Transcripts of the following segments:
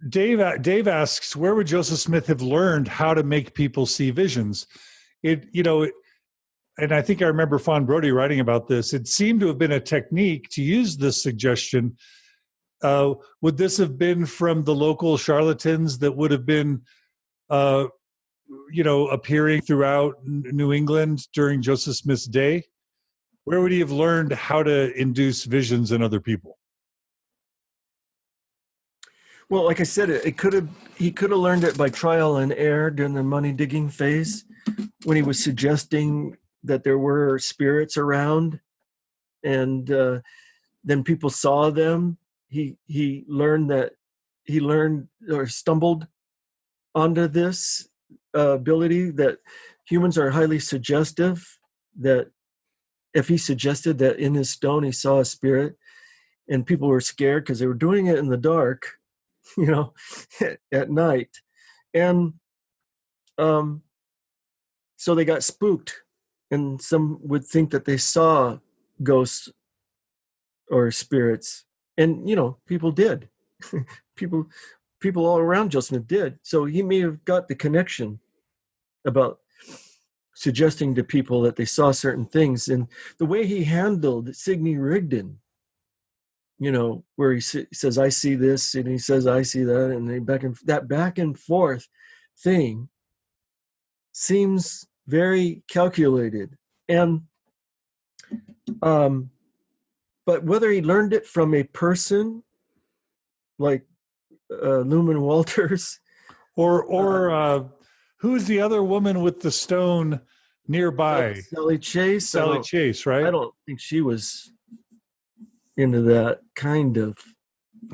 Dave asks, where would Joseph Smith have learned how to make people see visions? And I think I remember Fawn Brody writing about this. It seemed to have been a technique to use this suggestion. Would this have been from the local charlatans that would have been, appearing throughout New England during Joseph Smith's day? Where would he have learned how to induce visions in other people? Well, like I said, he could have learned it by trial and error during the money digging phase, when he was suggesting that there were spirits around, and then people saw them. He learned or stumbled onto this ability that humans are highly suggestive, that if he suggested that in his stone he saw a spirit and people were scared because they were doing it in the dark, at night. And so they got spooked, and some would think that they saw ghosts or spirits. And, people did. people all around Joseph Smith did. So he may have got the connection about suggesting to people that they saw certain things. And the way he handled Sidney Rigdon, where he says, I see this, and he says, I see that, and they back and forth thing seems very calculated. And but whether he learned it from a person like Luman Walters, or who's the other woman with the stone nearby? Sally Chase. Sally Chase, right? I don't think she was into that kind of.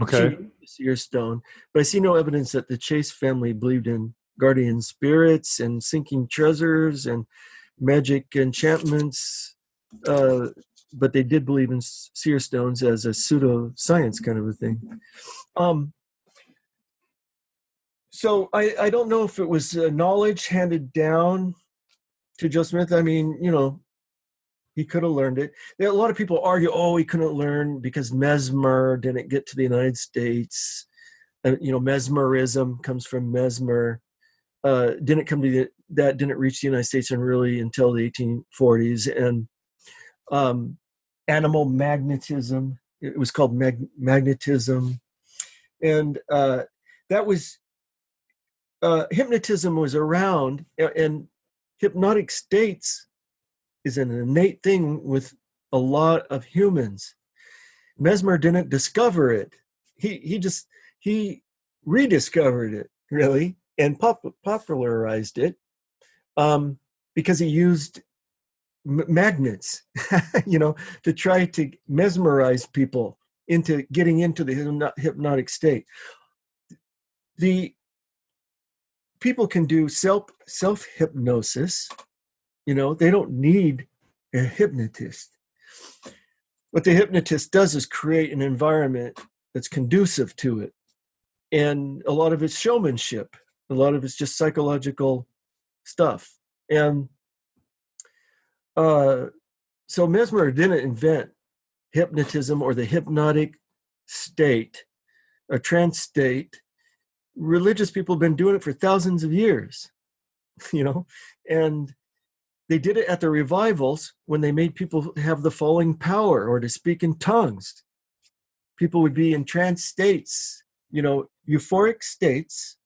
Okay. Seer stone, but I see no evidence that the Chase family believed in guardian spirits and sinking treasures and magic enchantments, but they did believe in seer stones as a pseudo-science kind of a thing. So I don't know if it was knowledge handed down to Joseph Smith. I mean, he could have learned it. A lot of people argue, he couldn't learn because Mesmer didn't get to the United States. Mesmerism comes from Mesmer. Didn't come to that didn't reach the United States until the 1840s. And animal magnetism, it was called magnetism. And that was, hypnotism was around, and hypnotic states is an innate thing with a lot of humans. Mesmer didn't discover it. He rediscovered it, really, and popularized it because he used magnets, to try to mesmerize people into getting into the hypnotic state. The people can do self-hypnosis. They don't need a hypnotist. What the hypnotist does is create an environment that's conducive to it. And a lot of it's showmanship. A lot of it's just psychological stuff. And so Mesmer didn't invent hypnotism or the hypnotic state, a trance state. Religious people have been doing it for thousands of years, and they did it at the revivals when they made people have the falling power or to speak in tongues. People would be in trance states, euphoric states,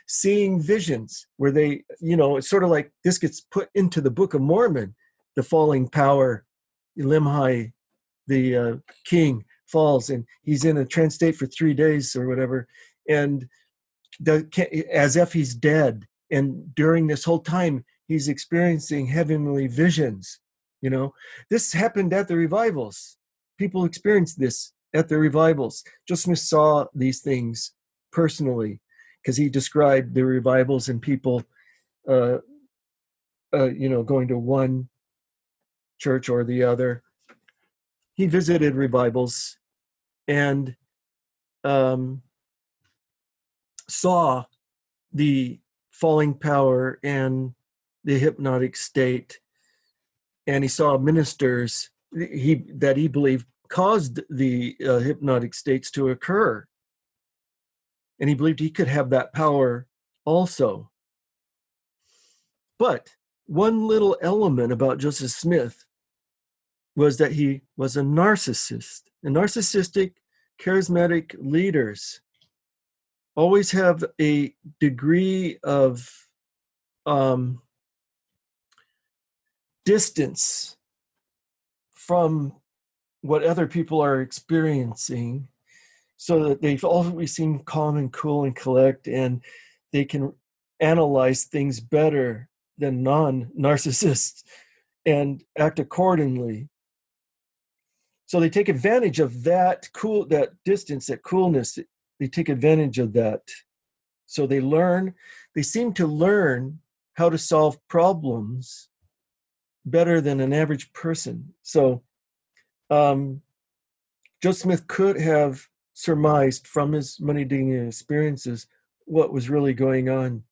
seeing visions where they, it's sort of like this gets put into the Book of Mormon, the falling power. Limhi, the king, falls, and he's in a trance state for 3 days or whatever, and as if he's dead. And during this whole time, he's experiencing heavenly visions. This happened at the revivals. People experienced this at the revivals. Joseph Smith saw these things personally because he described the revivals and people, going to one church or the other. He visited revivals and saw the falling power and the hypnotic state, and he saw ministers that he believed caused the hypnotic states to occur. And he believed he could have that power also. But one little element about Joseph Smith was that he was a narcissist. And narcissistic, charismatic leaders always have a degree of distance from what other people are experiencing, so that they've always seem calm and cool and collect, and they can analyze things better than non-narcissists and act accordingly. So they take advantage of that distance, that coolness. They take advantage of that. So they seem to learn how to solve problems better than an average person. So Joseph Smith could have surmised from his money digging experiences what was really going on.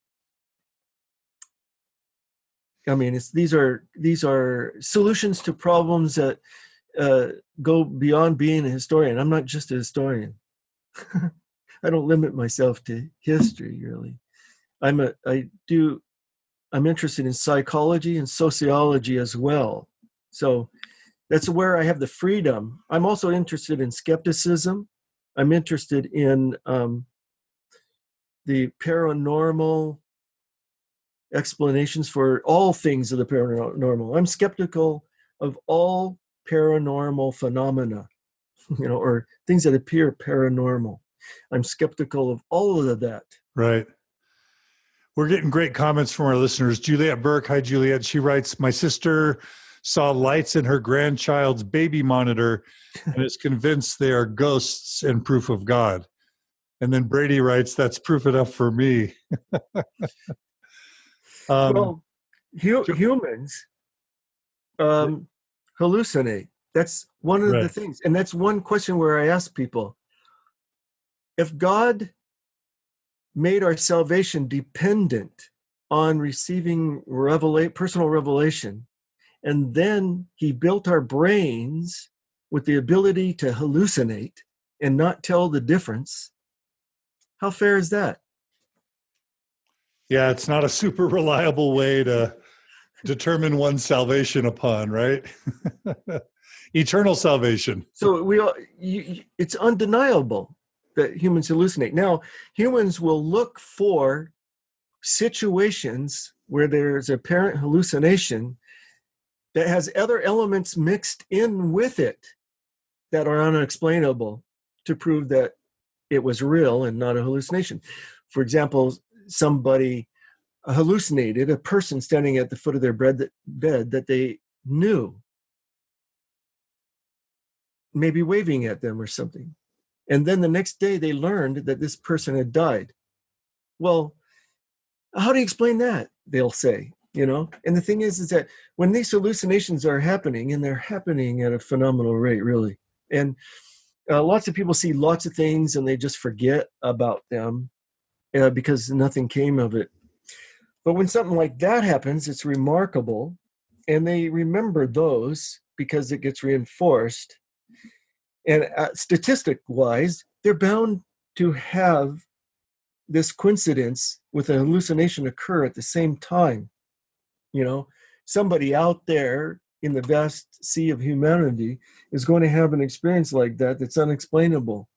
I mean, these are solutions to problems that go beyond being a historian. I'm not just a historian. I don't limit myself to history, really. I'm interested in psychology and sociology as well. So that's where I have the freedom. I'm also interested in skepticism. I'm interested in the paranormal explanations for all things of the paranormal. I'm skeptical of all paranormal phenomena, or things that appear paranormal. I'm skeptical of all of that. Right. We're getting great comments from our listeners. Juliet Burke, hi Juliet. She writes, my sister saw lights in her grandchild's baby monitor and is convinced they are ghosts and proof of God. And then Brady writes, that's proof enough for me. Well, humans hallucinate. That's one of the things. And that's one question where I ask people, if God made our salvation dependent on receiving personal revelation, and then he built our brains with the ability to hallucinate and not tell the difference, how fair is that? Yeah, it's not a super reliable way to determine one's salvation upon, right? Eternal salvation. So it's undeniable that humans hallucinate. Now, humans will look for situations where there's apparent hallucination that has other elements mixed in with it that are unexplainable to prove that it was real and not a hallucination. For example, somebody hallucinated a person standing at the foot of their bed that they knew, maybe waving at them or something. And then the next day they learned that this person had died. Well, how do you explain that? They'll say, And the thing is that when these hallucinations are happening, and they're happening at a phenomenal rate, really, and lots of people see lots of things and they just forget about them because nothing came of it. But when something like that happens, it's remarkable, and they remember those because it gets reinforced. And statistic-wise, they're bound to have this coincidence with a hallucination occur at the same time. Somebody out there in the vast sea of humanity is going to have an experience like that that's unexplainable.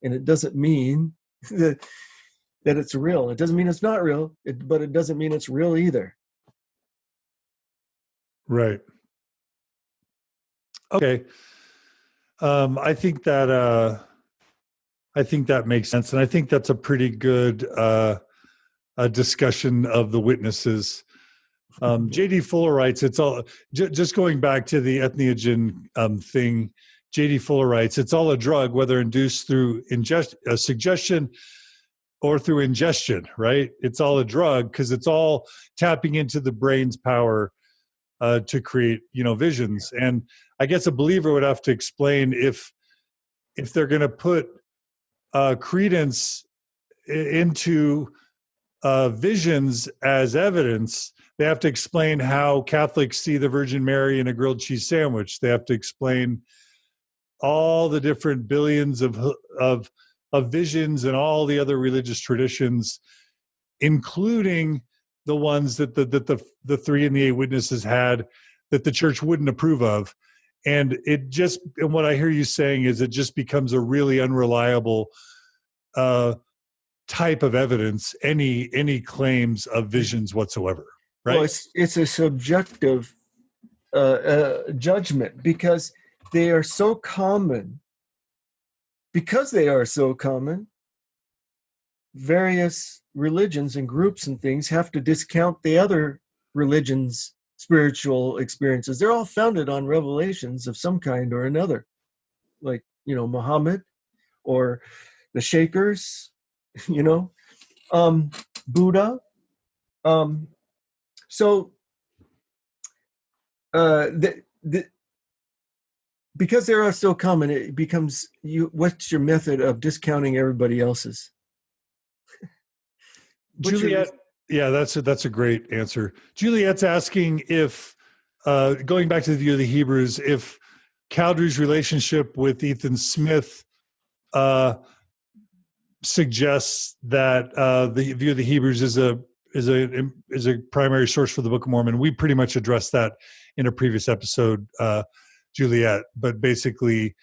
And it doesn't mean that it's real. It doesn't mean it's not real, but it doesn't mean it's real either. Right. Okay. I think that makes sense, and I think that's a pretty good a discussion of the witnesses. J.D. Fuller writes, it's all just going back to the entheogen thing. J.D. Fuller writes, it's all a drug, whether induced through suggestion or through ingestion. Right? It's all a drug because it's all tapping into the brain's power to create, visions. And I guess a believer would have to explain if they're going to put credence into visions as evidence. They have to explain how Catholics see the Virgin Mary in a grilled cheese sandwich. They have to explain all the different billions of of visions and all the other religious traditions, including the ones that the three and the eight witnesses had that the church wouldn't approve of. And what I hear you saying is it just becomes a really unreliable type of evidence, any claims of visions whatsoever, right? Well, it's a subjective judgment because they are so common. Because they are so common, various religions and groups and things have to discount the other religions' spiritual experiences. They're all founded on revelations of some kind or another, like, Muhammad or the Shakers, Buddha. Because they are so common, it becomes what's your method of discounting everybody else's? Juliet, yeah, that's a great answer. Juliet's asking if, going back to the view of the Hebrews, if Cowdery's relationship with Ethan Smith suggests that the view of the Hebrews is a primary source for the Book of Mormon. We pretty much addressed that in a previous episode, Juliet. But basically,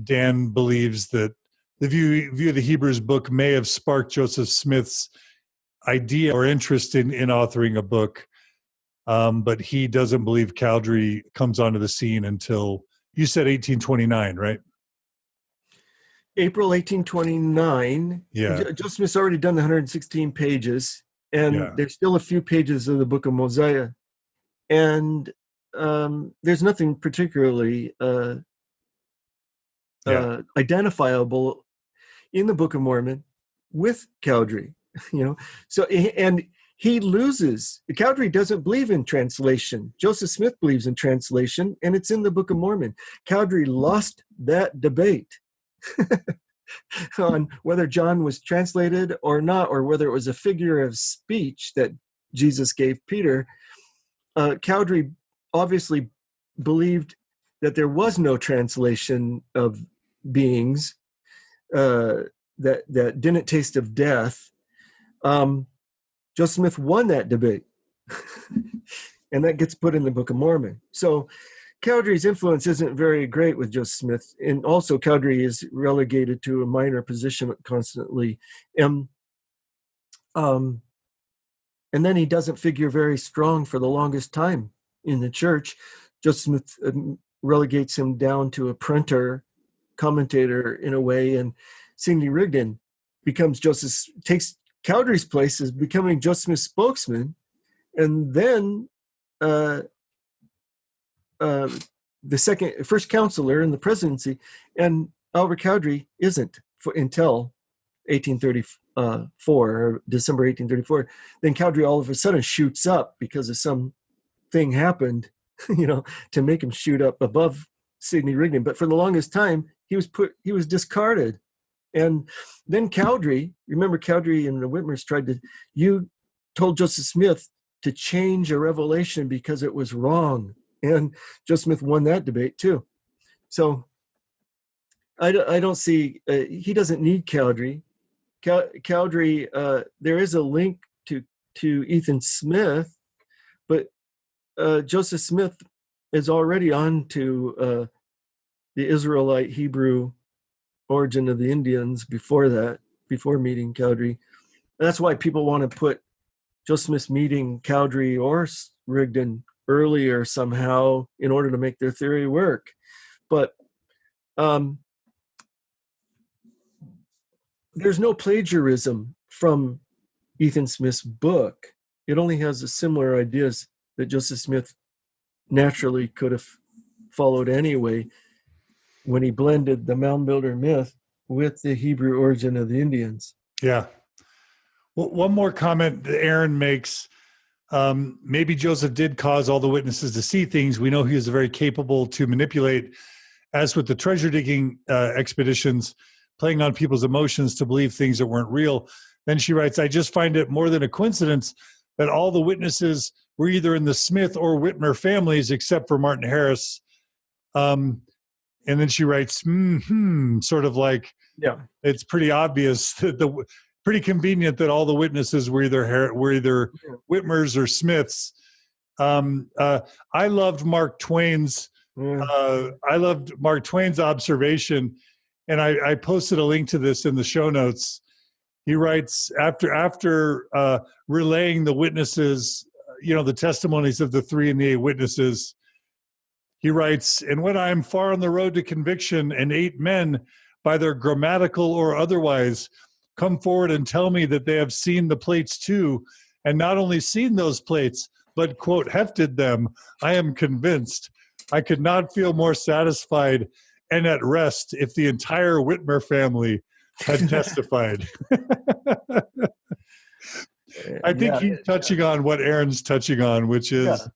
Dan believes that the view of the Hebrews book may have sparked Joseph Smith's idea or interest in authoring a book, but he doesn't believe Cowdery comes onto the scene until, you said 1829, right? April 1829. Yeah. Joseph Smith's already done the 116 pages, and there's still a few pages of the Book of Mosiah. And there's nothing particularly identifiable in the Book of Mormon with Cowdery, So, and he loses. Cowdery doesn't believe in translation. Joseph Smith believes in translation, and it's in the Book of Mormon. Cowdery lost that debate on whether John was translated or not, or whether it was a figure of speech that Jesus gave Peter. Cowdery obviously believed that there was no translation of beings that didn't taste of death. Joseph Smith won that debate, and that gets put in the Book of Mormon. So Cowdery's influence isn't very great with Joseph Smith, and also Cowdery is relegated to a minor position constantly. And then he doesn't figure very strong for the longest time in the church. Joseph Smith relegates him down to a printer, commentator in a way, and Sidney Rigdon takes Cowdery's place as becoming Joseph Smith's spokesman, and then the first counselor in the presidency, and Albert Cowdery isn't until 1834, or December 1834. Then Cowdery all of a sudden shoots up because of some thing happened, to make him shoot up above Sidney Rigdon. But for the longest time, he was discarded. And then Cowdery, remember Cowdery and the Whitmers you told Joseph Smith to change a revelation because it was wrong. And Joseph Smith won that debate too. So I don't see, he doesn't need Cowdery. Cowdery, there is a link to Ethan Smith, but Joseph Smith is already on to the Israelite Hebrew origin of the Indians before meeting Cowdery. That's why people want to put Joseph Smith's meeting Cowdery or Rigdon earlier somehow in order to make their theory work. But there's no plagiarism from Ethan Smith's book. It only has the similar ideas that Joseph Smith naturally could have followed anyway when he blended the mound builder myth with the Hebrew origin of the Indians. Yeah. Well, one more comment that Aaron makes. Maybe Joseph did cause all the witnesses to see things. We know he was very capable to manipulate, as with the treasure digging expeditions, playing on people's emotions to believe things that weren't real. Then she writes, I just find it more than a coincidence that all the witnesses were either in the Smith or Whitmer families, except for Martin Harris. And then she writes, sort of like Yeah. It's pretty obvious that pretty convenient that all the witnesses were either Whitmers or Smiths. I loved Mark Twain's observation, and I posted a link to this in the show notes. He writes after relaying the witnesses, the testimonies of the 3 and the 8 witnesses. He writes, "And when I am far on the road to conviction, and 8 men, by their grammatical or otherwise, come forward and tell me that they have seen the plates too, and not only seen those plates, but, quote, hefted them, I am convinced I could not feel more satisfied and at rest if the entire Whitmer family had testified." I think he's touching on what Aaron's touching on, which is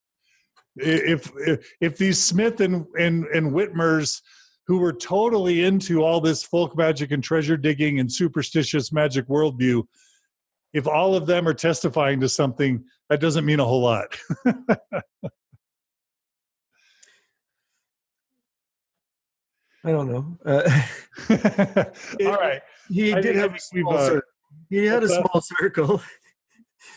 if these Smith and Whitmers, who were totally into all this folk magic and treasure digging and superstitious magic worldview, if all of them are testifying to something, that doesn't mean a whole lot. I don't know. All right. He did have a small circle. He had a small circle.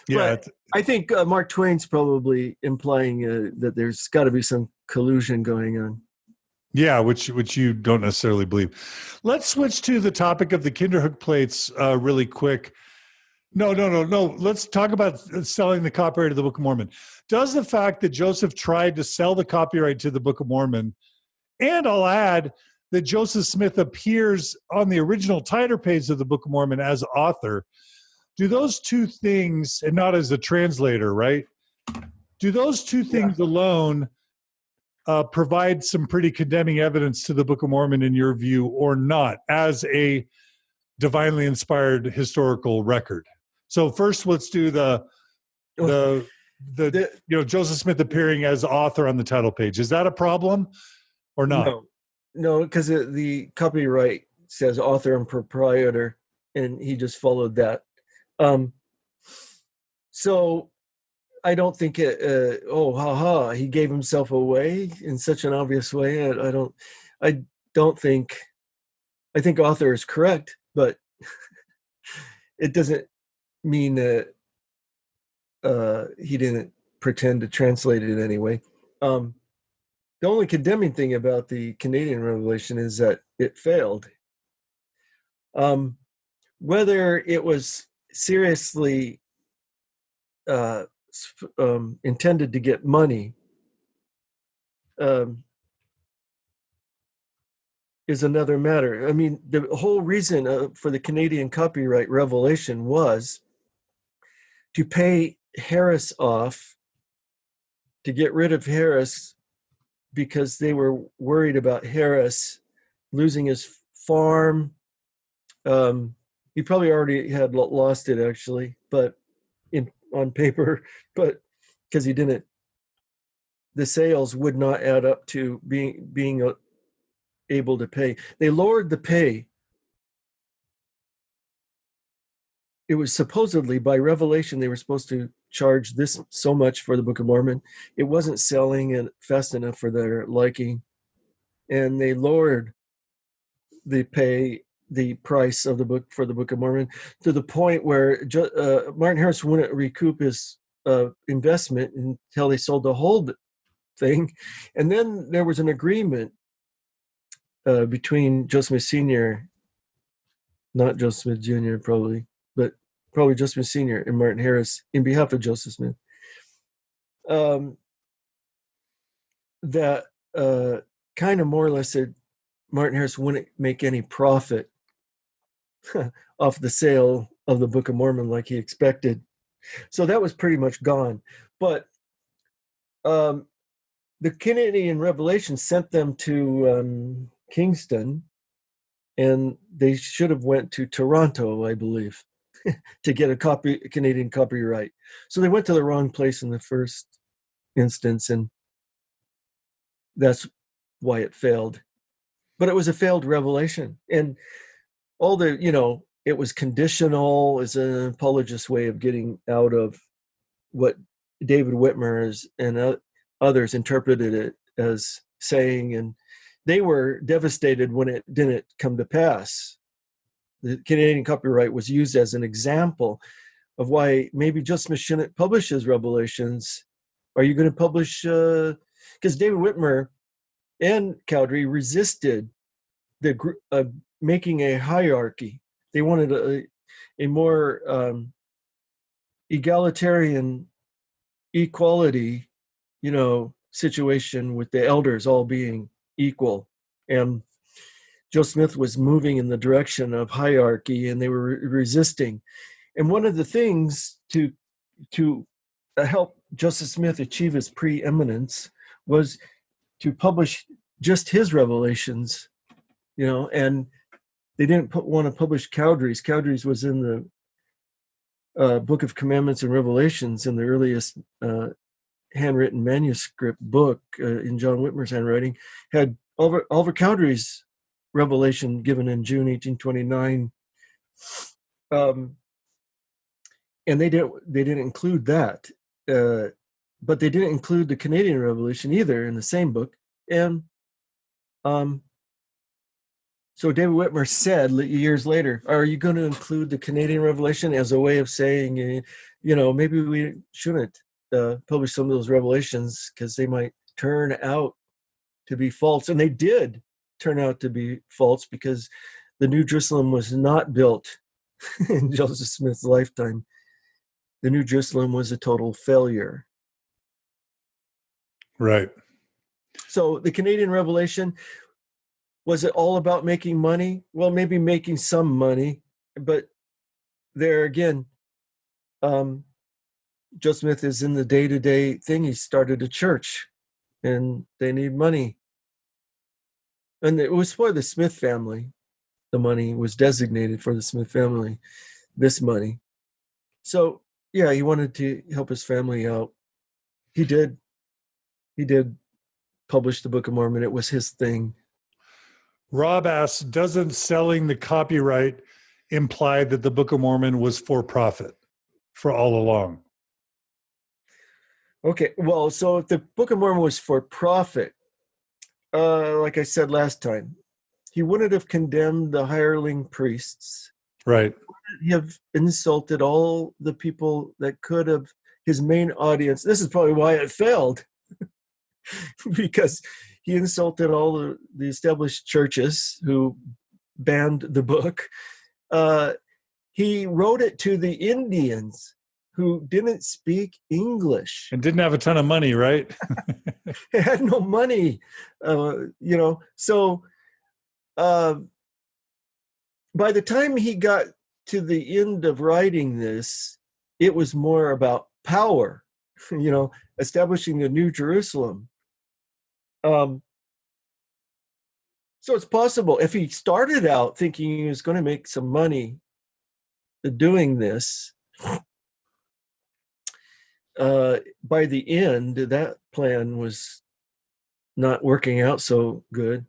Yeah. But I think Mark Twain's probably implying that there's got to be some collusion going on. Yeah, which you don't necessarily believe. Let's switch to the topic of the Kinderhook plates really quick. No. Let's talk about selling the copyright of the Book of Mormon. Does the fact that Joseph tried to sell the copyright to the Book of Mormon, and I'll add that Joseph Smith appears on the original title page of the Book of Mormon as author, do those two things, and not as a translator, right? Do those two things alone provide some pretty condemning evidence to the Book of Mormon in your view, or not, as a divinely inspired historical record? So first, let's do the Joseph Smith appearing as author on the title page. Is that a problem or not? No, because the copyright says author and proprietor, and he just followed that. So I don't think he gave himself away in such an obvious way. I think author is correct, but it doesn't mean that he didn't pretend to translate it anyway. The only condemning thing about the Canadian revelation is that it failed. Whether it was seriously intended to get money is another matter. I mean, the whole reason for the Canadian copyright revelation was to pay Harris off, to get rid of Harris, because they were worried about Harris losing his farm. He probably already had lost it, actually, but on paper, but because the sales would not add up to being able to pay. They lowered the pay. It was supposedly, by revelation, they were supposed to charge this so much for the Book of Mormon. It wasn't selling it fast enough for their liking, and they lowered the price of the book for the Book of Mormon to the point where Martin Harris wouldn't recoup his investment until they sold the whole thing. And then there was an agreement between Joseph Smith Sr., not Joseph Smith Jr. probably, but probably Joseph Smith Sr. and Martin Harris in behalf of Joseph Smith, that kind of more or less said Martin Harris wouldn't make any profit off the sale of the Book of Mormon like he expected. So that was pretty much gone. But the Canadian Revelation sent them to Kingston, and they should have went to Toronto, I believe, to get a Canadian copyright. So they went to the wrong place in the first instance, and that's why it failed. But it was a failed revelation. And all it was conditional as an apologist way of getting out of what David Whitmer and others interpreted it as saying, and they were devastated when it didn't come to pass. the Canadian copyright was used as an example of why maybe Joseph Smith shouldn't publish his revelations. Are you going to publish? Because David Whitmer and Cowdery resisted the making a hierarchy. They wanted a more egalitarian equality, situation with the elders all being equal. And Joe Smith was moving in the direction of hierarchy, and they were resisting. And one of the things to help Joseph Smith achieve his preeminence was to publish just his revelations, and they didn't want to publish Cowdery's. Cowdery's was in the Book of Commandments and Revelations, in the earliest handwritten manuscript book in John Whitmer's handwriting, had Oliver Cowdery's revelation given in June 1829. And they didn't include that, but they didn't include the Canadian Revelation either in the same book. And so David Whitmer said years later, "Are you going to include the Canadian Revelation?" as a way of saying, maybe we shouldn't publish some of those revelations because they might turn out to be false. And they did turn out to be false, because the New Jerusalem was not built in Joseph Smith's lifetime. The New Jerusalem was a total failure. Right. So the Canadian Revelation, was it all about making money? Well, maybe making some money, but there again, Joe Smith is in the day-to-day thing. He started a church, and they need money. And it was for the Smith family. The money was designated for the Smith family, this money. So, yeah, he wanted to help his family out. He did publish the Book of Mormon. It was his thing. Rob asks, doesn't selling the copyright imply that the Book of Mormon was for profit for all along? Okay, well, so if the Book of Mormon was for profit, like I said last time, he wouldn't have condemned the hireling priests. Right. He have insulted all the people that could have, his main audience. This is probably why it failed, because he insulted all the established churches who banned the book. He wrote it to the Indians who didn't speak English. And didn't have a ton of money, right? They had no money, So by the time he got to the end of writing this, it was more about power, establishing the New Jerusalem. So it's possible if he started out thinking he was going to make some money doing this, by the end, that plan was not working out so good.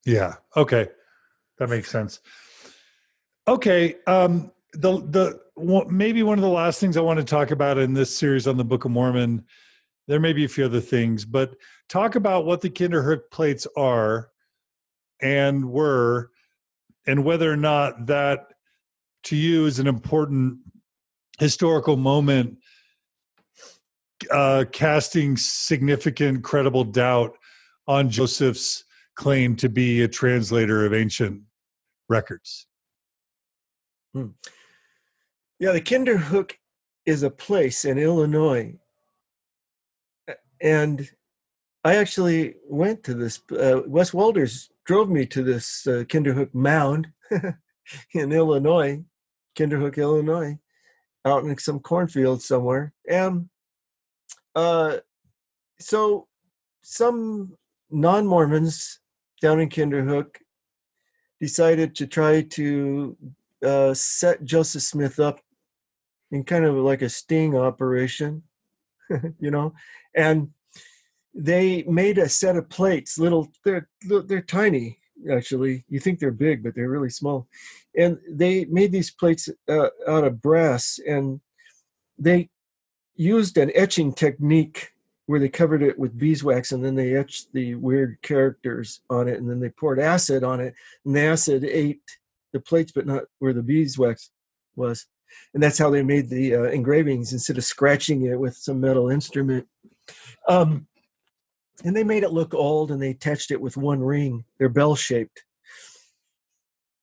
Yeah. Okay. That makes sense. Okay. Maybe one of the last things I want to talk about in this series on the Book of Mormon, there may be a few other things, but talk about what the Kinderhook Plates are and were, and whether or not that to you is an important historical moment, casting significant credible doubt on Joseph's claim to be a translator of ancient records. Yeah, the Kinderhook is a place in Illinois. And I actually went to this, Wes Walders drove me to this Kinderhook mound in Illinois, Kinderhook, Illinois, out in some cornfield somewhere. And so some non-Mormons down in Kinderhook decided to try to set Joseph Smith up in kind of like a sting operation, and they made a set of plates, they're tiny, actually. You think they're big, but they're really small. And they made these plates out of brass, and they used an etching technique where they covered it with beeswax and then they etched the weird characters on it and then they poured acid on it and the acid ate the plates but not where the beeswax was. And that's how they made the engravings instead of scratching it with some metal instrument. And they made it look old and they attached it with one ring. They're bell-shaped.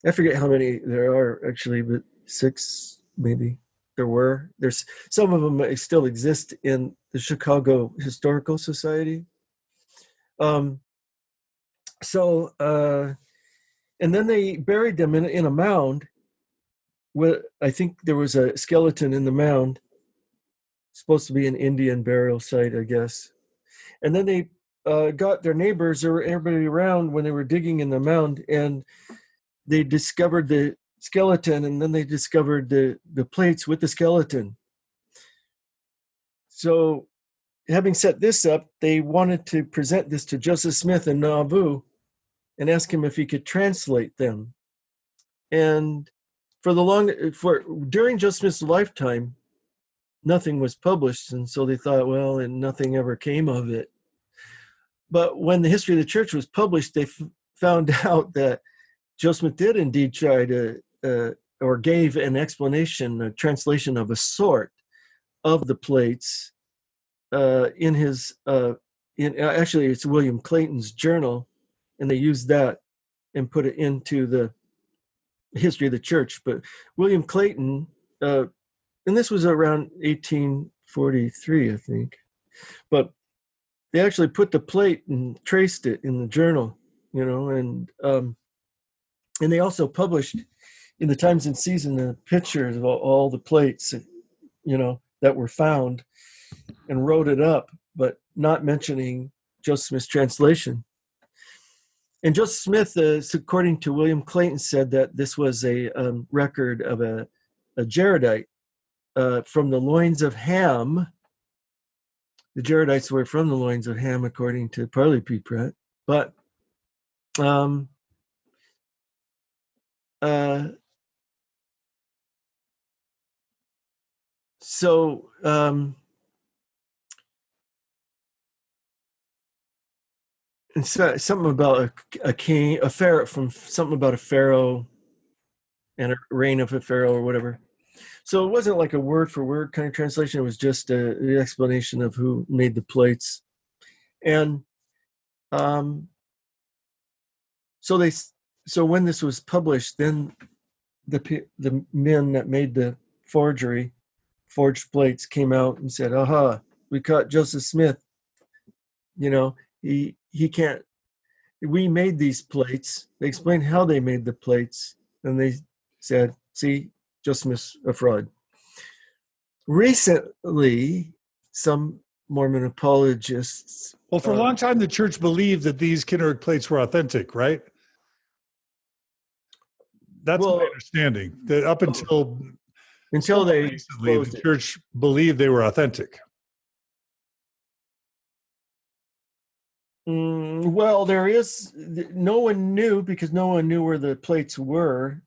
I forget how many there are actually, but 6 maybe. There's some of them still exist in the Chicago Historical Society. And then they buried them in a mound. I think there was a skeleton in the mound, supposed to be an Indian burial site, I guess. And then they got their neighbors or everybody around when they were digging in the mound, and they discovered the skeleton, and then they discovered the plates with the skeleton. So having set this up, they wanted to present this to Joseph Smith in Nauvoo and ask him if he could translate them. And during Joseph Smith's lifetime, nothing was published, and so they thought, well, and nothing ever came of it. But when the history of the church was published, they found out that Joseph Smith did indeed try to, or gave an explanation, a translation of a sort of the plates in his, actually it's William Clayton's journal, and they used that and put it into the history of the church. But William Clayton, and this was around 1843, I think, but they actually put the plate and traced it in the journal, and they also published in the Times and Season the pictures of all the plates, that were found, and wrote it up, but not mentioning Joseph Smith's translation. And Joseph Smith, according to William Clayton, said that this was a record of a Jaredite from the loins of Ham. The Jaredites were from the loins of Ham, according to Parley P. Pratt. But it's something about a king, a pharaoh, from something about a pharaoh and a reign of a pharaoh or whatever. So it wasn't like a word for word kind of translation. It was just an explanation of who made the plates. And so when this was published, then the men that made the forged plates came out and said, aha, we caught Joseph Smith. He can't, we made these plates. They explained how they made the plates. And they said, see, Joseph Smith's a fraud. Recently, some Mormon apologists. Well, for a long time, the church believed that these Kinderhook plates were authentic, right? That's my understanding. That up until they recently, the church believed they were authentic. Well, no one knew, because no one knew where the plates were,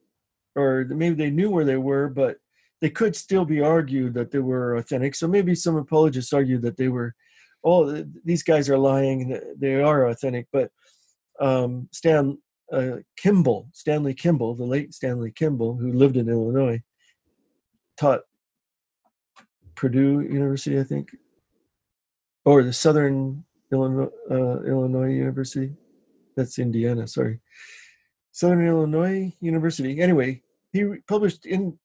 or maybe they knew where they were, but they could still be argued that they were authentic. So maybe some apologists argued that they were, these guys are lying, they are authentic. But Stanley Kimball, the late Stanley Kimball, who lived in Illinois, taught Purdue University, I think, or the Southern Illinois University. That's Indiana, sorry. Southern Illinois University. Anyway, he published in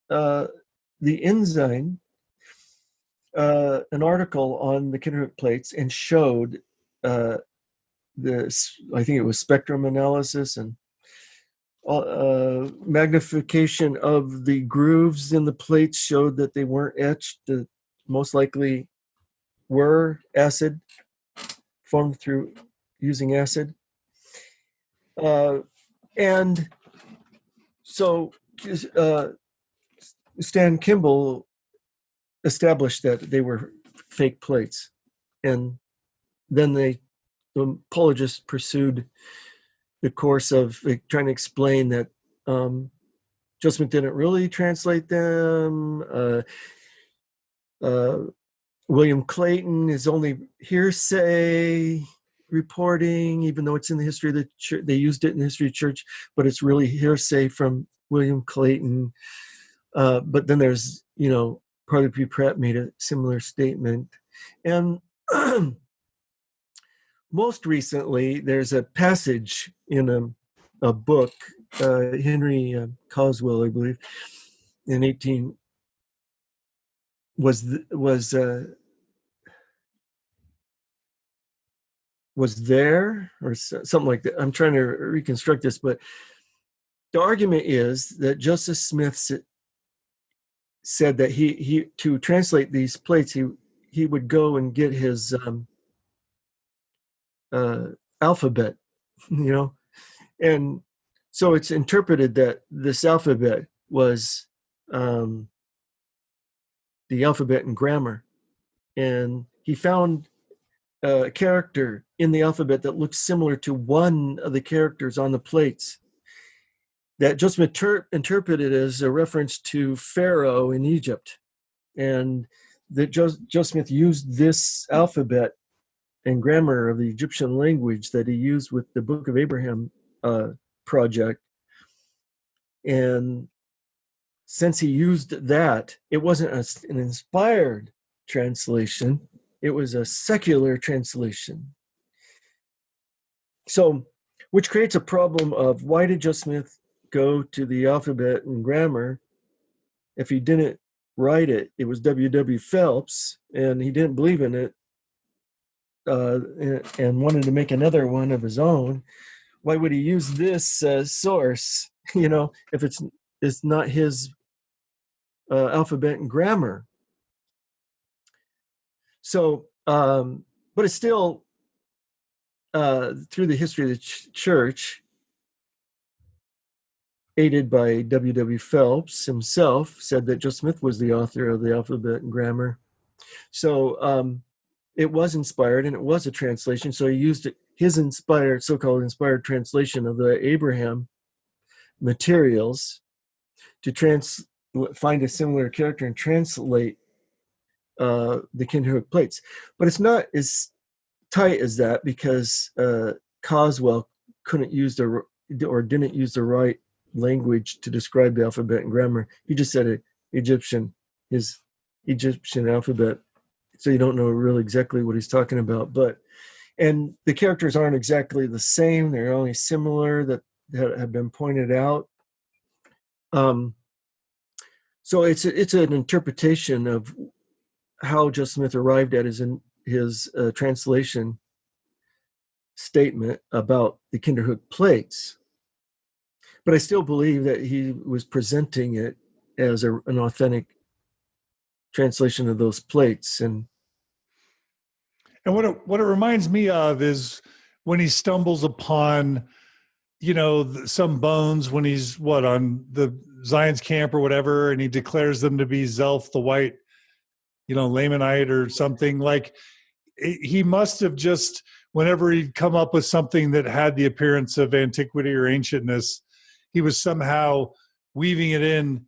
the Ensign an article on the Kinderhook plates and showed this, I think it was spectrum analysis and magnification of the grooves in the plates showed that they weren't etched. Most likely were acid, formed through using acid. And so Stan Kimball established that they were fake plates. And then the apologists pursued the course of trying to explain that Joseph Smith didn't really translate them. William Clayton is only hearsay reporting, even though it's in the history of the church. They used it in the history of the church, but it's really hearsay from William Clayton. But then there's, Parley P. Pratt made a similar statement. And most recently, there's a passage in a book, Henry Coswell, I believe, in 18 was there or something like that. I'm trying to reconstruct this, but the argument is that Joseph Smith said that he to translate these plates, he would go and get his alphabet, and so it's interpreted that this alphabet was the alphabet and grammar, and he found a character in the alphabet that looks similar to one of the characters on the plates that Joseph interpreted as a reference to Pharaoh in Egypt, and that Joseph Smith used this alphabet and grammar of the Egyptian language that he used with the Book of Abraham project. And since he used that, it wasn't an inspired translation, it was a secular translation. So, which creates a problem of why did Joseph Smith go to the alphabet and grammar? If he didn't write it, it was W.W. Phelps, and he didn't believe in it, and wanted to make another one of his own. Why would he use this source, if it's not his alphabet and grammar? So, but it's still, through the history of the church, aided by W.W. Phelps himself, said that Joseph Smith was the author of the alphabet and grammar. So it was inspired, and it was a translation. So he used his so-called inspired translation of the Abraham materials to find a similar character and translate the Kinderhook Plates. But it's not as tight as that, because Coswell didn't use the right language to describe the alphabet and grammar. He just said his Egyptian alphabet, so you don't know really exactly what he's talking about. And the characters aren't exactly the same; they're only similar that have been pointed out. So it's an interpretation of how Joseph Smith arrived at his translation statement about the Kinderhook Plates. But I still believe that he was presenting it as an authentic translation of those plates. And what it reminds me of is when he stumbles upon, some bones when he's on the Zion's camp or whatever, and he declares them to be Zelph, the white, Lamanite or something. Like, he must have just, whenever he'd come up with something that had the appearance of antiquity or ancientness, he was somehow weaving it in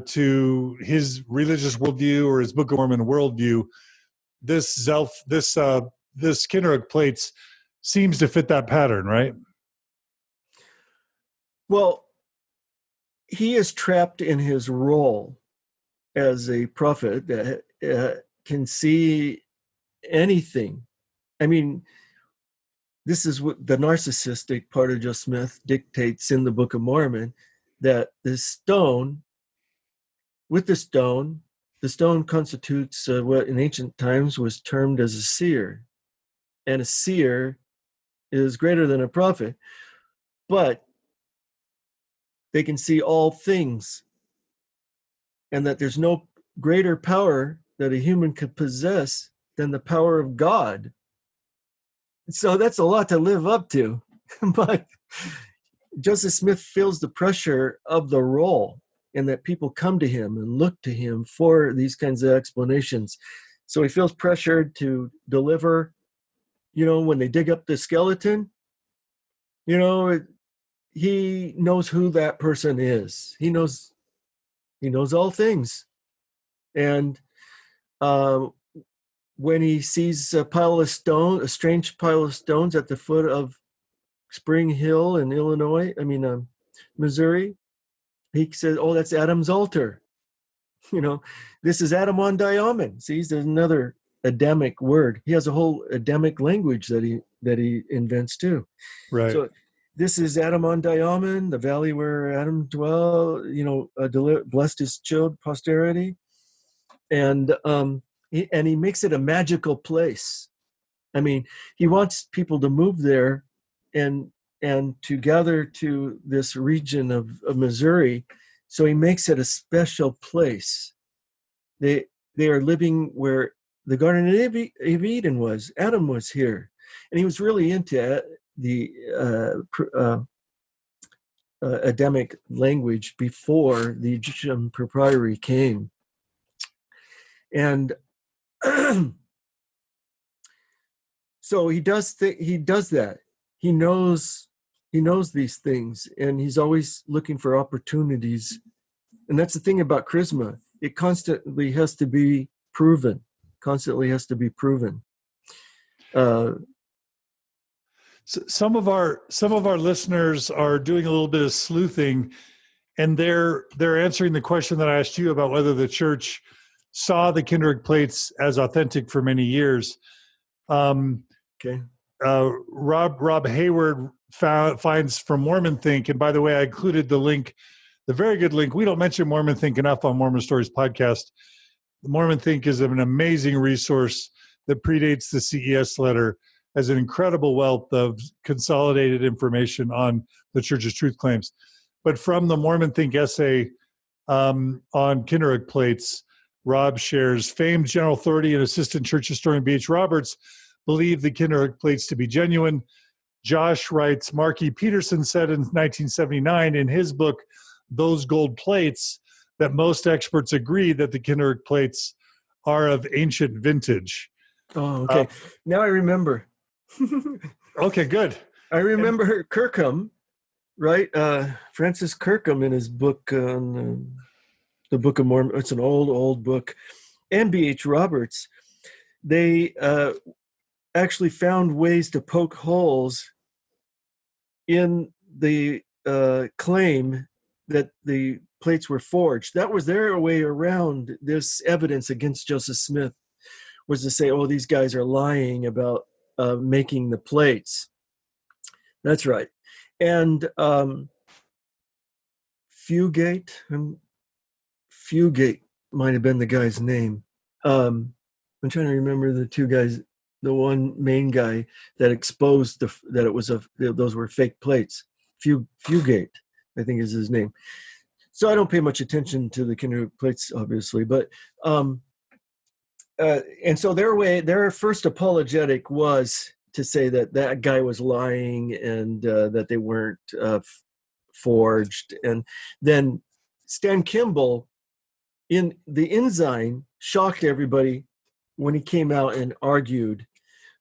to his religious worldview or his Book of Mormon worldview. This Zelph, this Kinderhook Plates seems to fit that pattern, right? Well, he is trapped in his role as a prophet that can see anything. I mean, this is what the narcissistic part of Joseph Smith dictates in the Book of Mormon, that the stone constitutes what in ancient times was termed as a seer. And a seer is greater than a prophet, but they can see all things, and that there's no greater power that a human could possess than the power of God. So that's a lot to live up to. But Joseph Smith feels the pressure of the role, and that people come to him and look to him for these kinds of explanations. So he feels pressured to deliver, when they dig up the skeleton, he knows who that person is. He knows all things. And when he sees a pile of stone, a strange pile of stones at the foot of Spring Hill in Missouri, he says, "Oh, that's Adam's altar." This is Adam on Diamond. See, there's another Adamic word. He has a whole Adamic language that he invents too. Right. So this is Adam on Diamond, the valley where Adam dwell. Blessed his children, posterity, and he makes it a magical place. I mean, he wants people to move there and to gather to this region of Missouri. So he makes it a special place. They are living where the Garden of Eden was. Adam was here, and he was really into the Adamic language before the Egyptian papyri came, and so he does that. He knows these things, and he's always looking for opportunities. And that's the thing about charisma. It constantly has to be proven. So some of our listeners are doing a little bit of sleuthing, and they're answering the question that I asked you about whether the church saw the Kinderhook plates as authentic for many years. Okay. Rob Hayward finds from Mormon Think, and by the way, I included the link, the very good link. We don't mention Mormon Think enough on Mormon Stories podcast. The Mormon Think is an amazing resource that predates the CES letter, has an incredible wealth of consolidated information on the Church's truth claims. But from the Mormon Think essay on Kinderhook plates, Rob shares famed general authority and assistant church historian B.H. Roberts believed the Kinderhook plates to be genuine. Josh writes, Marky Peterson said in 1979 in his book, Those Gold Plates, that most experts agree that the Kinderhook plates are of ancient vintage. Oh, okay. Now I remember. Okay, good. I remember Kirkham, right? Francis Kirkham in his book on the Book of Mormon. It's an old book. And B.H. Roberts. They actually found ways to poke holes in the claim that the plates were forged. That was their way around this evidence against Joseph Smith, was to say, oh, these guys are lying about making the plates. That's right. And Fugate might have been the guy's name. I'm trying to remember the two guys. The one main guy that exposed that it was those were fake plates. Fugate, I think is his name. So I don't pay much attention to the Kinderhook plates, obviously, but and so their first apologetic was to say that guy was lying and that they weren't forged. And then Stan Kimball in the Ensign shocked everybody when he came out and argued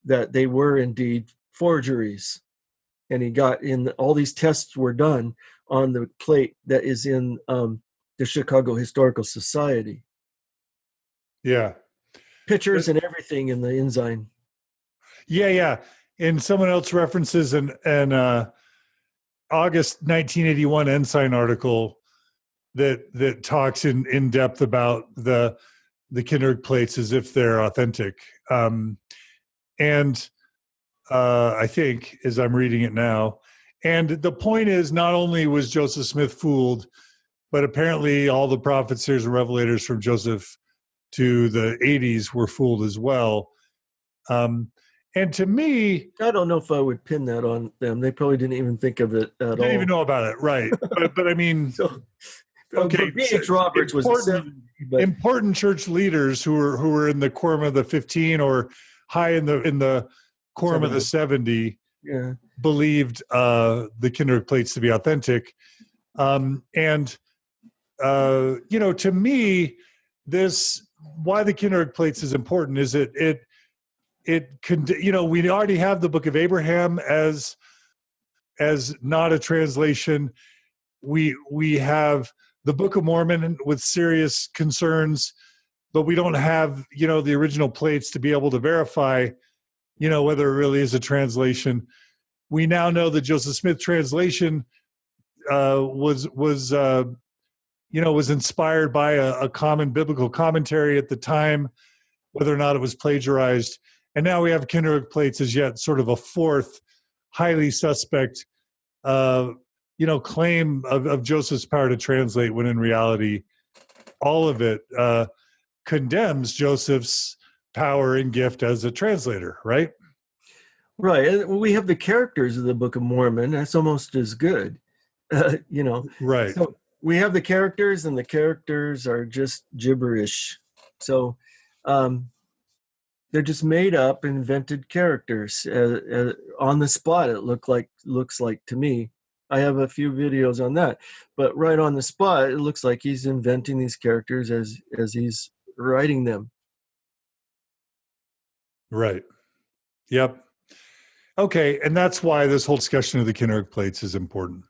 that they were indeed forgeries. And he got in, all these tests were done on the plate that is in the Chicago Historical Society. Yeah. Pictures and everything in the Ensign. Yeah. And someone else references an August 1981 Ensign article that talks in depth about the Kinderhook plates as if they're authentic. And I think, as I'm reading it now, and the point is, not only was Joseph Smith fooled, but apparently all the prophets, seers, and revelators from Joseph to the 80s were fooled as well. And to me, I don't know if I would pin that on them. They probably didn't even think of it at all. Didn't even know about it, right? But I mean, okay. B.H. Roberts was important church leaders who were in the quorum of the 15 or high in the quorum 70. Of the 70. Yeah. Believed the Kinderhook plates to be authentic. To me, why the Kinderhook plates is important is we already have the Book of Abraham as not a translation. We have the Book of Mormon with serious concerns. but we don't have, the original plates to be able to verify, whether it really is a translation. We now know the Joseph Smith translation was inspired by a common biblical commentary at the time, whether or not it was plagiarized. And now we have Kinderhook Plates as yet sort of a fourth highly suspect, claim of Joseph's power to translate, when in reality, all of it condemns Joseph's power and gift as a translator, right? Right. And we have the characters of the Book of Mormon. That's almost as good, Right. So we have the characters, and the characters are just gibberish. So they're just made up, invented characters on the spot. It looks like to me. I have a few videos on that, but right on the spot, it looks like he's inventing these characters as he's writing them. Right. Yep. Okay, and that's why this whole discussion of the Kinderhook Plates is important.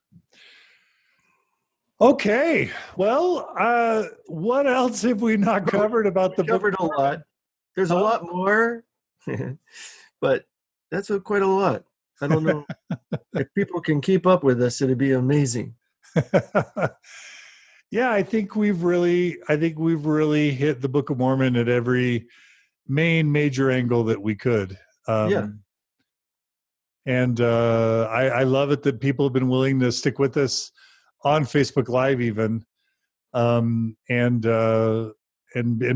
Okay, well, what else have we not covered about the book? Covered a lot. There's a lot more, but that's quite a lot. I don't know if people can keep up with us. It'd be amazing. Yeah, I think we've really hit the Book of Mormon at every major angle that we could. Yeah. And I love it that people have been willing to stick with us on Facebook Live, even, and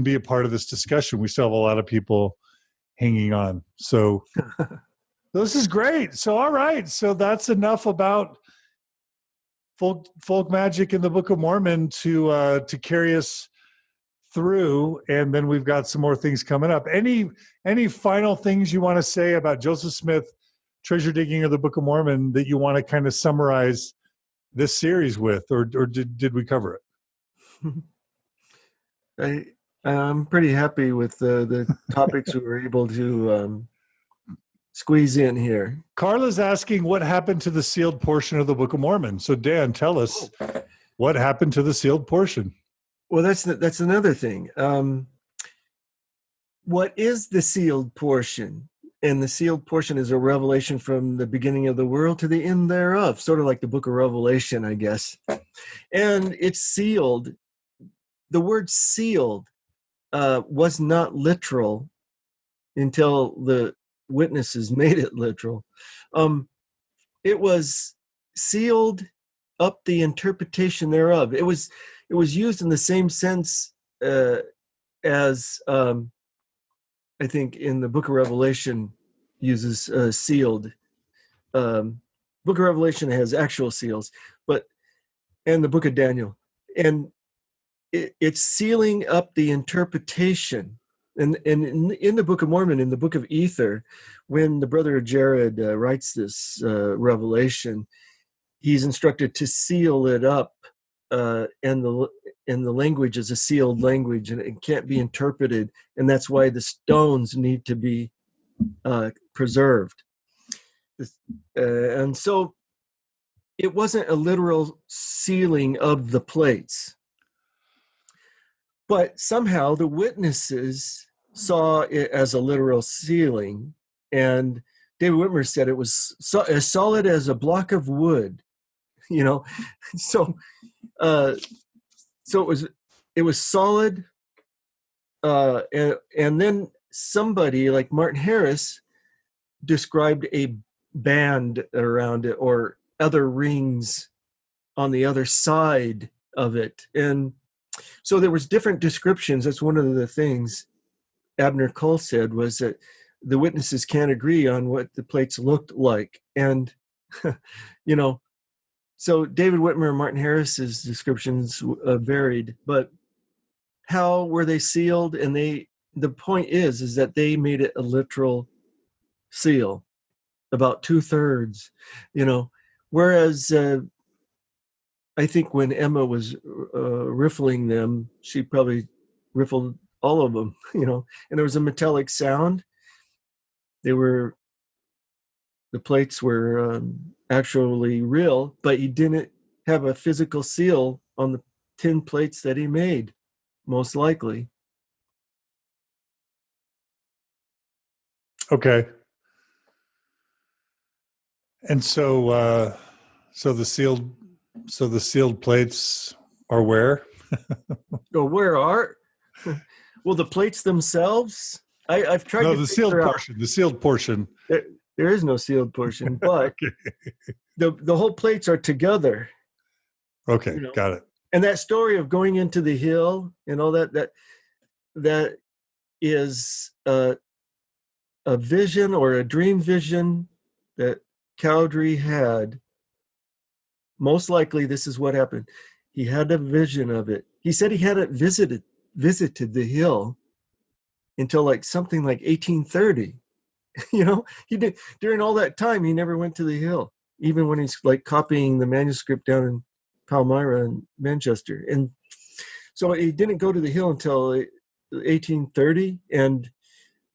be a part of this discussion. We still have a lot of people hanging on. So this is great. So, all right. So that's enough about folk magic in the Book of Mormon to carry us through. And then we've got some more things coming up. Any final things you want to say about Joseph Smith, treasure digging, or the Book of Mormon that you want to kind of summarize this series with, or did we cover it? I'm pretty happy with the topics we were able to squeeze in here. Carla's asking what happened to the sealed portion of the Book of Mormon. So Dan, tell us what happened to the sealed portion. Well, that's another thing. What is the sealed portion? And the sealed portion is a revelation from the beginning of the world to the end thereof, sort of like the Book of Revelation, I guess. And it's sealed. The word sealed was not literal until the witnesses made it literal. It was sealed up the interpretation thereof. It was used in the same sense as I think in the Book of Revelation uses sealed. Book of Revelation has actual seals, and the Book of Daniel, and it's sealing up the interpretation. And in the Book of Mormon, in the Book of Ether, when the brother of Jared writes this revelation, he's instructed to seal it up, and the language is a sealed language, and it can't be interpreted, and that's why the stones need to be preserved. And so it wasn't a literal sealing of the plates, but somehow the witnesses saw it as a literal sealing, and David Whitmer said it was as solid as a block of wood, so it was solid, and then somebody like Martin Harris described a band around it or other rings on the other side of it, and so there was different descriptions. That's one of the things Abner Cole said, was that the witnesses can't agree on what the plates looked like, and so David Whitmer and Martin Harris's descriptions varied, but how were they sealed? And the point is that they made it a literal seal, about 2/3, whereas I think when Emma was riffling them, she probably riffled all of them, and there was a metallic sound. The plates were actually real, but he didn't have a physical seal on the tin plates that he made, most likely. Okay. And so the sealed plates are where? So where are? Well, the plates themselves, I've tried No, to the figure sealed out. portion. The sealed portion. There is no sealed portion, but Okay. the whole plates are together. Okay, got it. And that story of going into the hill and all that is a vision or a dream vision that Cowdery had. Most likely, this is what happened. He had a vision of it. He said he hadn't visited the hill until something like 1830. He did during all that time. He never went to the hill, even when he's copying the manuscript down in Palmyra and Manchester. And so he didn't go to the hill until 1830, and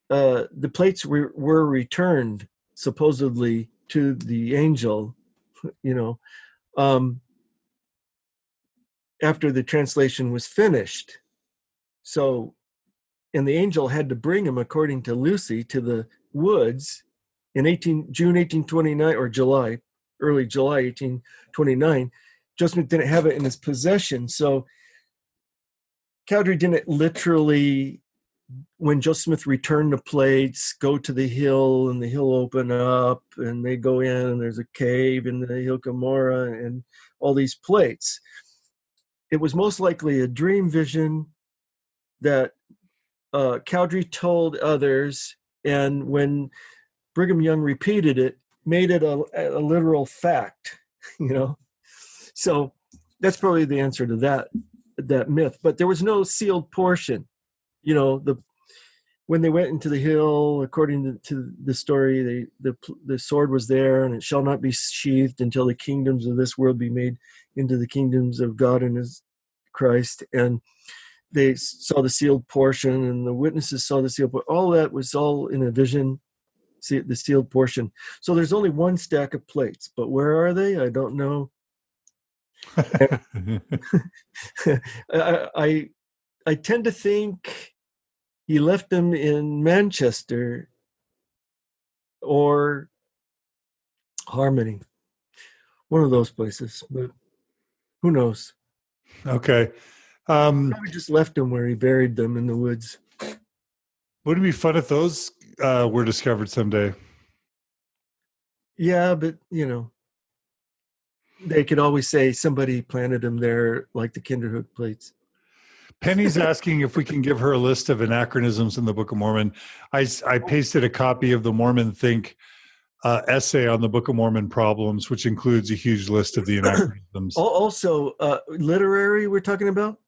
the plates were returned supposedly to the angel, after the translation was finished. So, and the angel had to bring him, according to Lucy, to the woods in June 1829, or early July 1829. Joseph Smith didn't have it in his possession. So Cowdery didn't literally, when Joseph Smith returned the plates, go to the hill and the hill open up and they go in and there's a cave in the Hill Cumorah and all these plates. It was most likely a dream vision that Cowdery told others, and when Brigham Young repeated it, made it a literal fact, So that's probably the answer to that myth. But there was no sealed portion. When they went into the hill, according to the story, the sword was there, and it shall not be sheathed until the kingdoms of this world be made into the kingdoms of God and His Christ. And they saw the sealed portion, and the witnesses saw the sealed portion. All that was all in a vision, the sealed portion. So there's only one stack of plates, but where are they? I don't know. I tend to think he left them in Manchester or Harmony, one of those places, but who knows? Okay. Probably just left them where he buried them in the woods. Wouldn't it be fun if those were discovered someday? Yeah, but they could always say somebody planted them there, like the Kinderhook plates. Penny's asking if we can give her a list of anachronisms in the Book of Mormon. I pasted a copy of the Mormon Think essay on the Book of Mormon problems, which includes a huge list of the anachronisms. Also, literary we're talking about?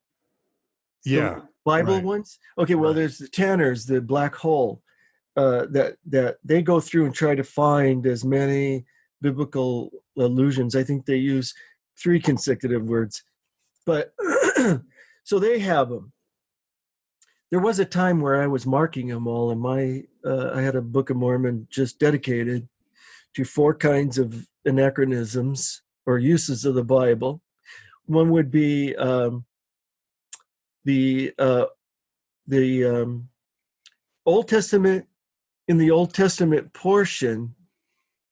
Yeah. The Bible right. ones? Okay, well, there's the Tanners, the black hole, that they go through and try to find as many biblical allusions. I think they use 3 consecutive words. But so they have them. There was a time where I was marking them all, and I had a Book of Mormon just dedicated to 4 kinds of anachronisms or uses of the Bible. One would be the Old Testament. In the Old Testament portion,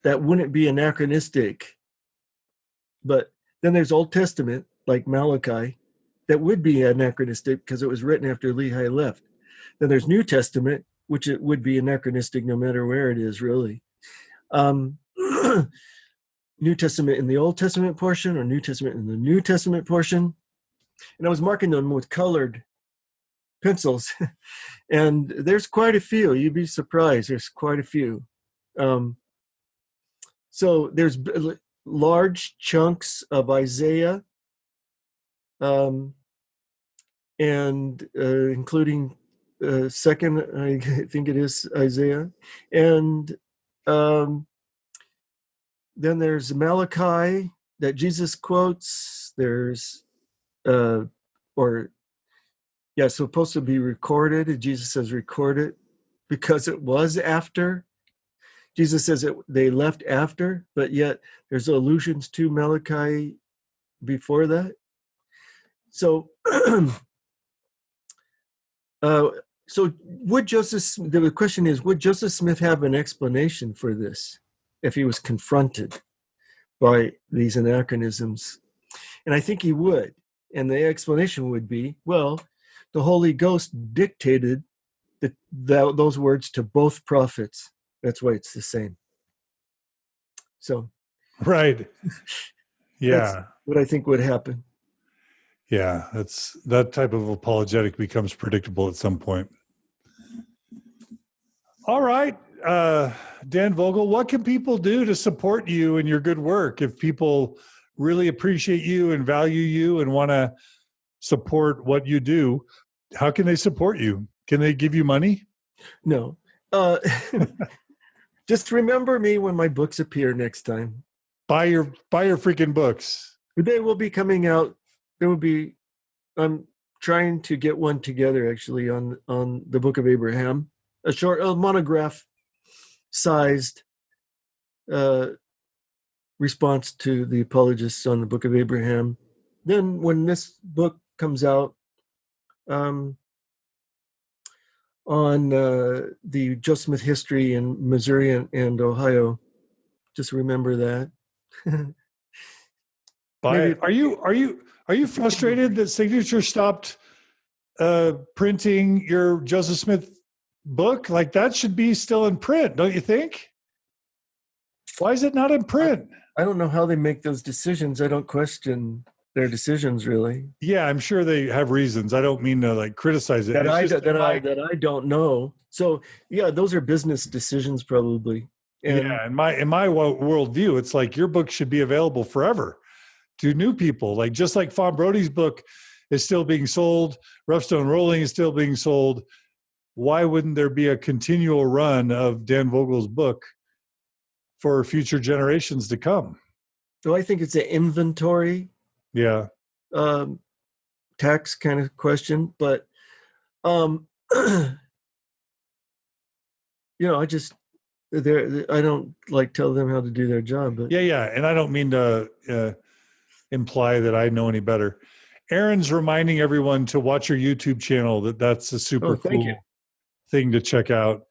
that wouldn't be anachronistic, but then there's Old Testament, like Malachi, that would be anachronistic because it was written after Lehi left. Then there's New Testament, which it would be anachronistic no matter where it is, really. New Testament in the Old Testament portion, or New Testament in the New Testament portion. And I was marking them with colored pencils. And there's quite a few. You'd be surprised. There's quite a few. So there's large chunks of Isaiah, and including second, I think it is Isaiah. And then there's Malachi that Jesus quotes. There's, supposed to be recorded. Jesus says recorded because it was after. Jesus says they left after, but yet there's allusions to Malachi before that. So So the question is, would Joseph Smith have an explanation for this if he was confronted by these anachronisms? And I think he would. And the explanation would be, well, the Holy Ghost dictated those words to both prophets. That's why it's the same. So, Right. Yeah. That's what I think would happen. Yeah. That type of apologetic becomes predictable at some point. All right. Dan Vogel, what can people do to support you and your good work if people really appreciate you and value you and want to support what you do? How can they support you? Can they give you money? No. Just remember me when my books appear next time. Buy your freaking books. They will be coming out. I'm trying to get one together actually on the Book of Abraham, a monograph sized response to the apologists on the Book of Abraham. Then when this book comes out on the Joseph Smith history in Missouri and Ohio, just remember that. Are you frustrated that Signature stopped printing your Joseph Smith book? Like, that should be still in print, don't you think? Why is it not in print? I don't know how they make those decisions. I don't question their decisions, really. Yeah, I'm sure they have reasons. I don't mean to criticize it. That I don't know. So yeah, those are business decisions probably. And in my worldview, it's like your book should be available forever to new people. Like, just like Fawn Brody's book is still being sold, Rough Stone Rolling is still being sold. Why wouldn't there be a continual run of Dan Vogel's book for future generations to come? So I think it's an inventory tax kind of question, but I don't tell them how to do their job. But and I don't mean to imply that I know any better. Aaron's reminding everyone to watch your YouTube channel. That's a super cool thing to check out.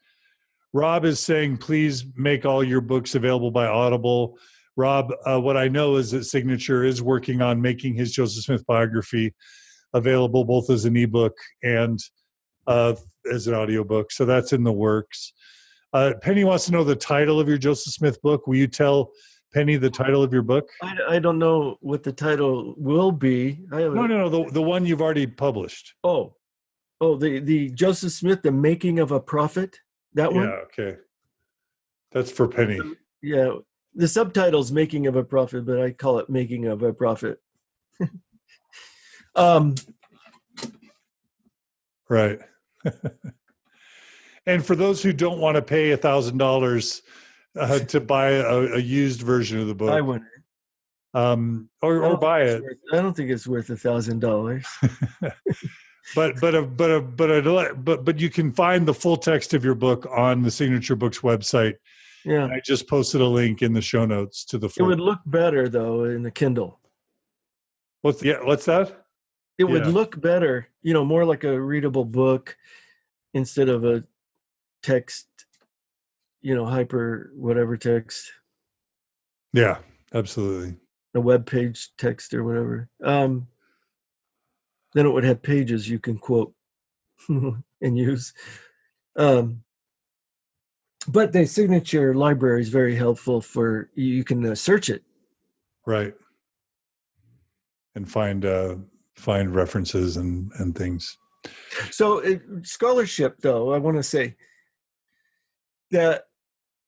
Rob is saying, please make all your books available by Audible. Rob, what I know is that Signature is working on making his Joseph Smith biography available both as an ebook and as an audiobook. So that's in the works. Penny wants to know the title of your Joseph Smith book. Will you tell Penny the title of your book? I don't know what the title will be. No, the one you've already published. The Joseph Smith, The Making of a Prophet. That one? Yeah, okay. That's for Penny. Yeah. The subtitle's Making of a Prophet, but I call it Making of a Prophet. Right. And for those who don't want to pay $1,000 to buy a used version of the book, I wouldn't. Or buy it. I don't think it's worth $1,000. But you can find the full text of your book on the Signature Books website. Yeah, and I just posted a link in the show notes to the full. It would look better though in the Kindle. What's that? It would look better, more like a readable book instead of a text, hyper whatever text. Yeah, absolutely. A web page text or whatever. Then it would have pages you can quote and use. But the Signature library is very helpful for you can search it, right, and find references and things. So scholarship, though, I want to say that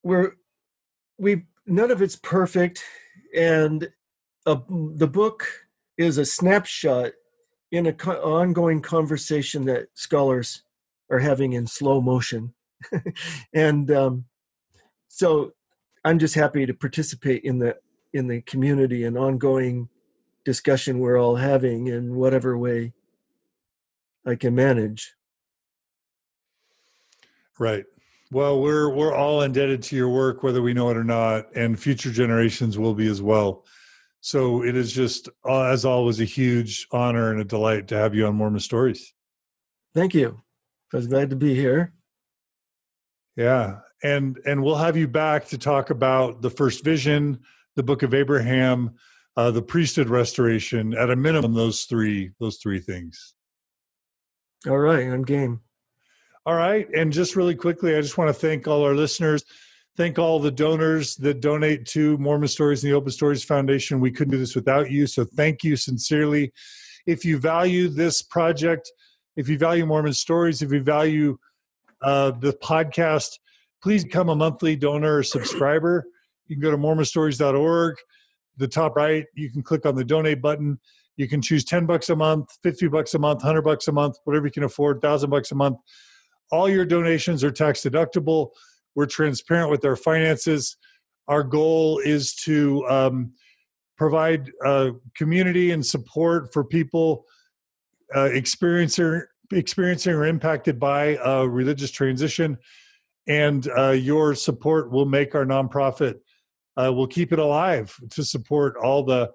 none of it's perfect, and the book is a snapshot in an ongoing conversation that scholars are having in slow motion. And so I'm just happy to participate in the community and ongoing discussion we're all having in whatever way I can manage. Right. Well, we're all indebted to your work, whether we know it or not, and future generations will be as well. So it is just, as always, a huge honor and a delight to have you on Mormon Stories. Thank you. I was glad to be here. Yeah. And we'll have you back to talk about the first vision, the Book of Abraham, the priesthood restoration, at a minimum, those three things. All right, I'm game. All right. And just really quickly, I just want to thank all our listeners. Thank all the donors that donate to Mormon Stories and the Open Stories Foundation. We couldn't do this without you. So thank you sincerely. If you value this project, if you value Mormon Stories, if you value the podcast, please become a monthly donor or subscriber. You can go to mormonstories.org. The top right, you can click on the donate button. You can choose $10 a month, $50 a month, $100 a month, whatever you can afford, $1,000 a month. All your donations are tax deductible. We're transparent with our finances. Our goal is to provide community and support for people experiencing or impacted by religious transition. And your support will make our nonprofit, we'll keep it alive to support all the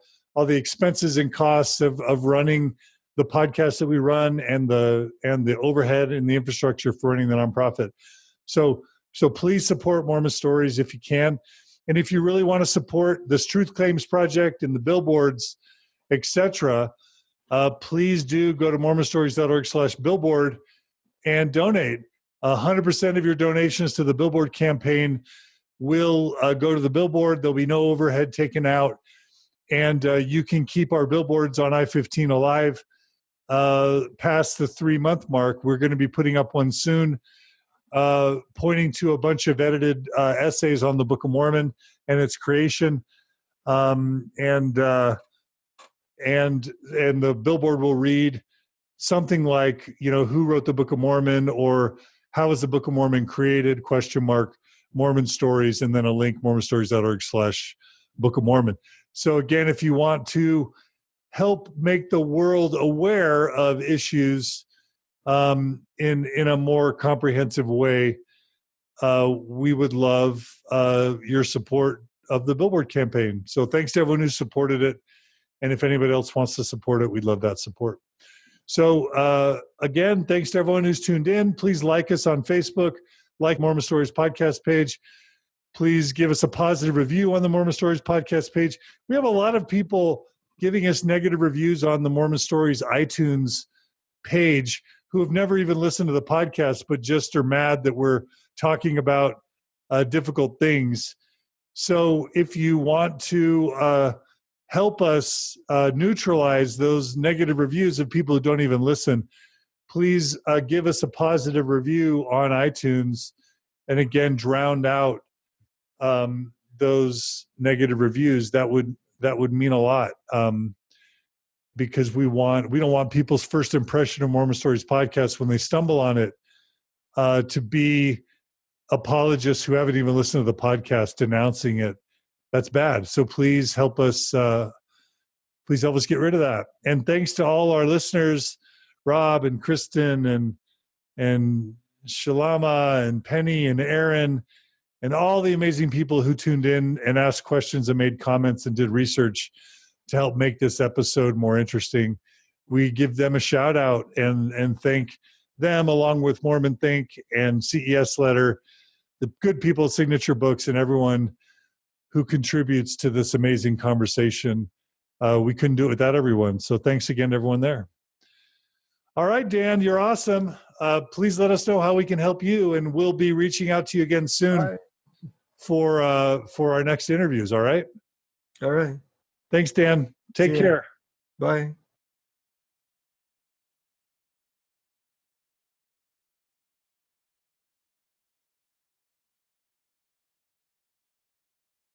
expenses and costs of running the podcast that we run and the overhead and the infrastructure for running the nonprofit. So please support Mormon Stories if you can. And if you really want to support this Truth Claims Project and the billboards, etc., please do go to mormonstories.org/billboard and donate. 100% of your donations to the billboard campaign will go to the billboard. There'll be no overhead taken out. And you can keep our billboards on I-15 alive past the 3-month mark. We're going to be putting up one soon, pointing to a bunch of edited essays on the Book of Mormon and its creation. And the billboard will read something like, who wrote the Book of Mormon, or how was the Book of Mormon created, ? Mormon Stories, and then a link, mormonstories.org/Book of Mormon. So again, if you want to help make the world aware of issues in a more comprehensive way, we would love your support of the billboard campaign. So thanks to everyone who supported it. And if anybody else wants to support it, we'd love that support. So again, thanks to everyone who's tuned in. Please like us on Facebook, like Mormon Stories podcast page. Please give us a positive review on the Mormon Stories podcast page. We have a lot of people giving us negative reviews on the Mormon Stories iTunes page who have never even listened to the podcast, but just are mad that we're talking about difficult things. So if you want to help us neutralize those negative reviews of people who don't even listen, please give us a positive review on iTunes, and again, drown out those negative reviews. That would mean a lot, because we don't want people's first impression of Mormon Stories podcast when they stumble on it to be apologists who haven't even listened to the podcast denouncing it. That's bad. So please help us. Please help us get rid of that. And thanks to all our listeners, Rob and Kristen and Shalama and Penny and Aaron, and all the amazing people who tuned in and asked questions and made comments and did research to help make this episode more interesting. We give them a shout out and thank them, along with Mormon Think and CES Letter, the good people at Signature Books, and everyone who contributes to this amazing conversation. We couldn't do it without everyone. So thanks again to everyone there. All right, Dan, you're awesome. Please let us know how we can help you, and we'll be reaching out to you again soon for our next interviews. All right? All right. Thanks, Dan. Take care. Bye.